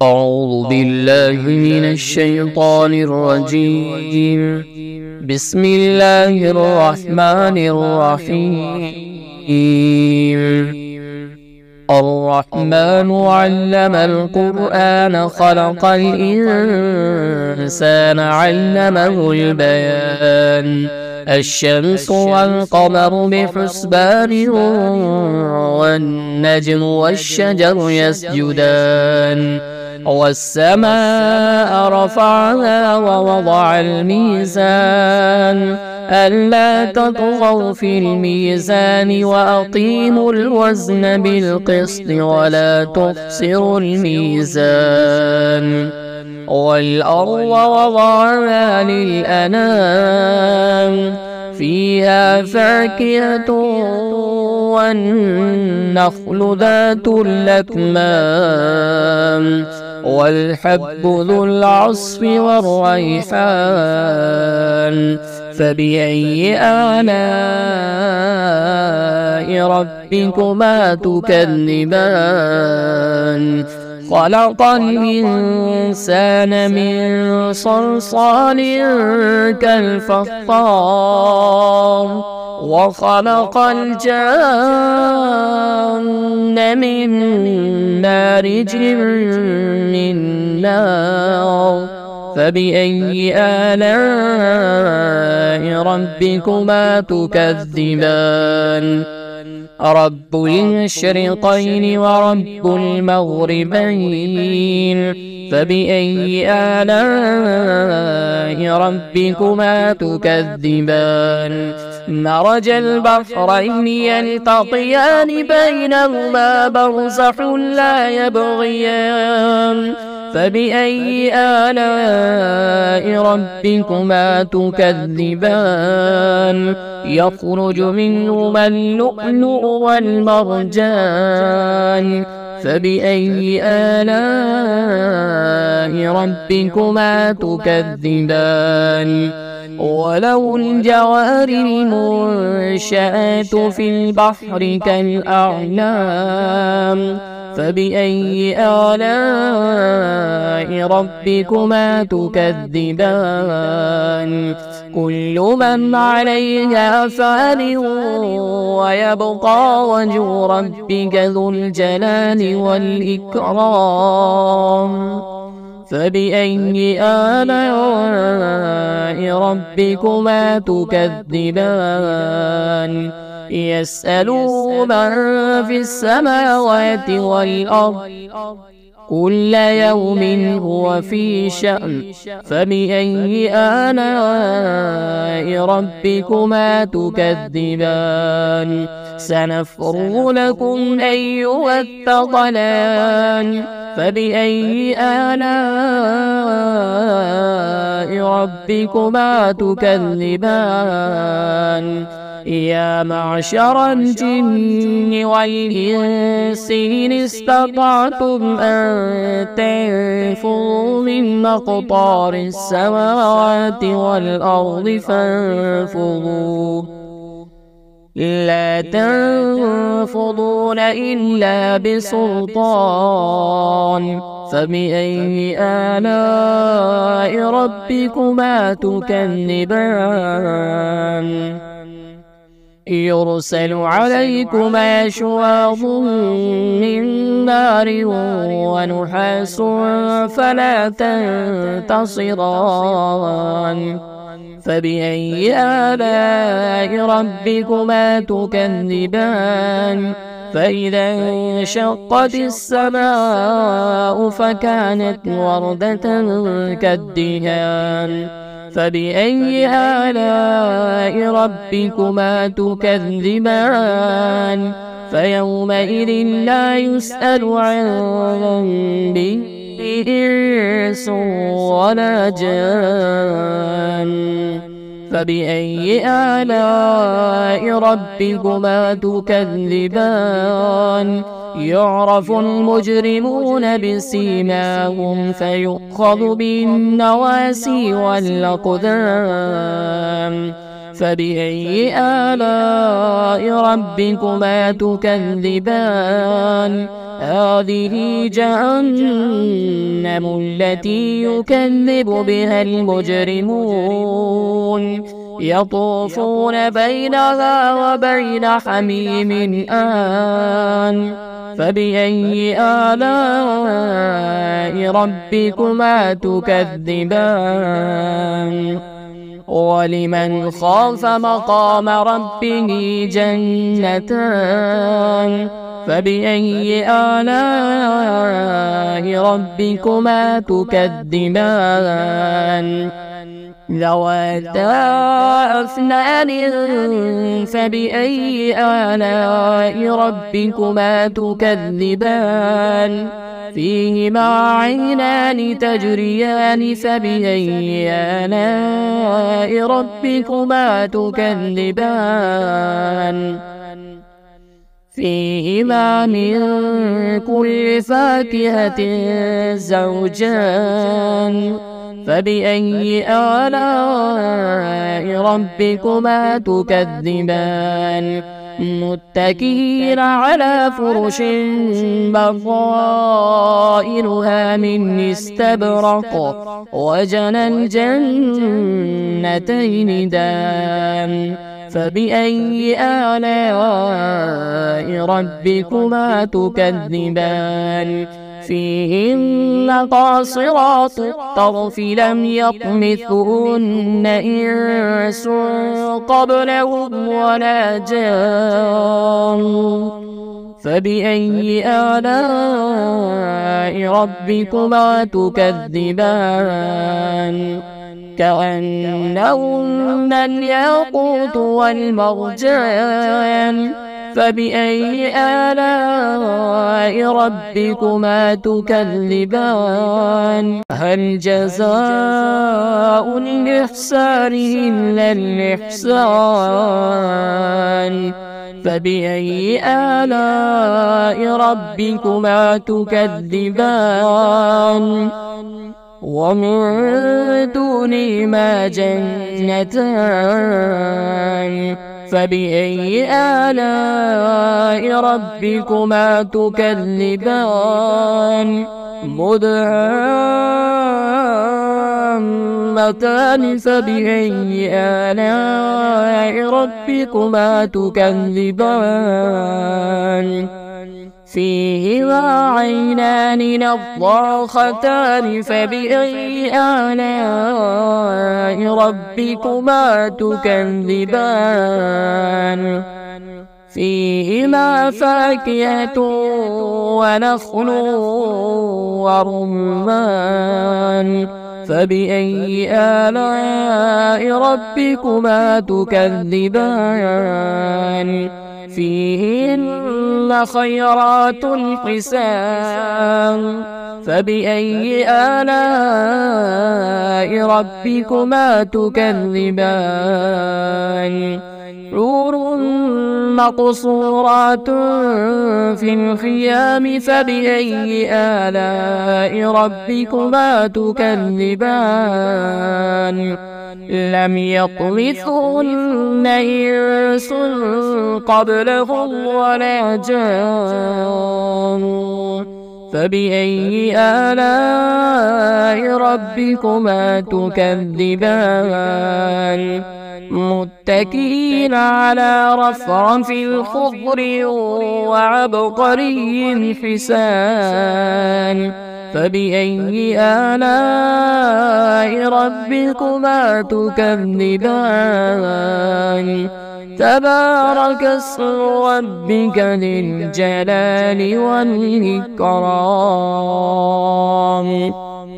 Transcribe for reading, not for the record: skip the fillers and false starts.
أعوذ بالله من الشيطان الرجيم. بسم الله الرحمن الرحيم. الرحمن علم القرآن خلق الإنسان علمه البيان. الشمس والقمر بحسبان والنجم والشجر يسجدان والسماء رفعها ووضع الميزان ألا تطغوا في الميزان وأقيموا الوزن بالقسط ولا تخسروا الميزان والأرض وضعها للأنام فيها فاكهة والنخل ذات الأكمام والحب ذو العصف والريحان فبأي آلاء ربكما تكذبان خلق الإنسان من صلصال كالفخار وخلق الجان من مارج من نار فبأي آلاء ربكما تكذبان رب المشرقين ورب المغربين فبأي آلاء ربكما تكذبان مرج البحرين يلتقيان بينهما برزخ لا يبغيان فبأي آلاء ربكما تكذبان يخرج منهما اللؤلؤ والمرجان فبأي آلاء ربكما تكذبان وله الجوار المنشآت في البحر كالأعلام فبأي آلاء ربكما تكذبان كل من عليها فان ويبقى وجه ربك ذو الجلال والإكرام فبأي آلاء ربكما تكذبان يسأله من في السماوات والأرض كل يوم هو في شأن فبأي آلاء ربكما تكذبان سنفرغ لكم أيها الثقلان فبأي آلاء ربكما تكذبان يا معشر الجن والإنس إن استطعتم أن تنفذوا من أقطار السماوات والأرض فانفذوا لا تنفذون إلا بسلطان فبأي آلاء ربكما تكذبان يرسل عليكما شواظ من نار ونحاس فلا تنتصران فبأي آلاء ربكما تكذبان فإذا انشقت السماء فكانت وردة كالدهان فبأي آلاء ربكما تكذبان فيومئذ لا يسأل عن ذنبه إنس ولا جان فبأي آلاء ربكما تكذبان يعرف المجرمون بسيماهم فيؤخذ بالنواسي والأقدام فبأي آلاء ربكما تكذبان هذه جهنم جهنم التي يكذب بها المجرمون يطوفون بينها وبين حميم آن فبأي آلاء ربكما تكذبان ولمن خاف مقام ربه جنتان فبأي آلاء ربكما تكذبان ذواتا أفنان فبأي آلاء ربكما تكذبان فيهما عينان تجريان فبأي آلاء ربكما تكذبان فيهما من كل فاكهة زوجان فبأي آلاء ربكما تكذبان متكئين على فرش بطائنها من استبرق وجنى الجنتين دان فبأي آلاء ربكما تكذبان فيهن قاصرات الطرف لم يطمثهن إنس قبلهم ولا جان فبأي آلاء ربكما تكذبان كأنهن الياقوت والمرجان فبأي آلاء ربكما تكذبان هل جزاء الإحسان إلا الإحسان فبأي آلاء ربكما تكذبان ومن دونهما جنتان فبأي آلاء ربكما تكذبان مدهامتان فبأي آلاء ربكما تكذبان فيهما عينان نضاختان فبأي آلاء ربكما تكذبان فيهما فاكهة ونخل ورمان فبأي آلاء ربكما تكذبان فيهن خيرات حسان فبأي آلاء ربكما تكذبان حور مقصورات في الخيام فبأي آلاء ربكما تكذبان لم يطمثهن إنس قبلهم ولا جان فبأي آلاء ربكما تكذبان متكئين على رفرف خضر وعبقري حسان فبأي آلاء ربكما تكذبان تبارك اسم ربك ذي الجلال والإكرام.